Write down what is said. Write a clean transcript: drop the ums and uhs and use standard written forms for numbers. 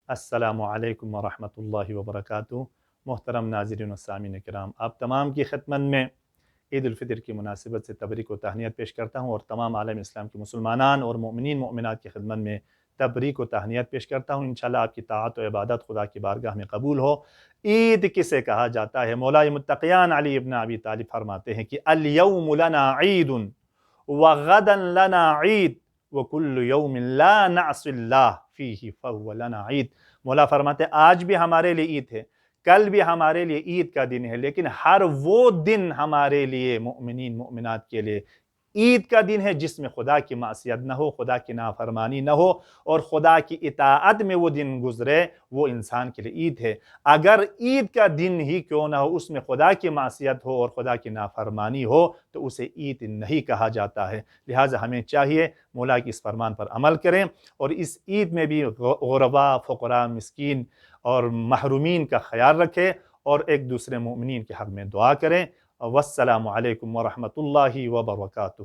السلام علیکم ورحمۃ اللہ وبرکاتہ۔ محترم ناظرین و سامعین کرام، آپ تمام کی خدمت میں عید الفطر کی مناسبت سے تبریک و تہنیت پیش کرتا ہوں، اور تمام عالم اسلام کے مسلمانان اور مومنین مومنات کی خدمت میں تبریک و تہنیت پیش کرتا ہوں۔ انشاءاللہ آپ کی طاعت و عبادت خدا کی بارگاہ میں قبول ہو۔ عید کسے کہا جاتا ہے؟ مولا متقیان علی ابن ابی طالب فرماتے ہیں کہ الیوم لنا عید وغدا لنا عید وکل یوم لا نعصی اللہ فیہ فہو لنا عید۔ مولا فرماتے ہیں آج بھی ہمارے لیے عید ہے، کل بھی ہمارے لیے عید کا دن ہے، لیکن ہر وہ دن ہمارے لیے مومنین مومنات کے لیے عید کا دن ہے جس میں خدا کی معصیت نہ ہو، خدا کی نافرمانی نہ ہو، اور خدا کی اطاعت میں وہ دن گزرے، وہ انسان کے لیے عید ہے۔ اگر عید کا دن ہی کیوں نہ ہو، اس میں خدا کی معصیت ہو اور خدا کی نافرمانی ہو، تو اسے عید نہیں کہا جاتا ہے۔ لہٰذا ہمیں چاہیے مولا کی اس فرمان پر عمل کریں، اور اس عید میں بھی غرباء، فقراء، مسکین اور محرومین کا خیال رکھیں، اور ایک دوسرے مومنین کے حق میں دعا کریں۔ والسلام علیکم ورحمۃ اللہ وبرکاتہ۔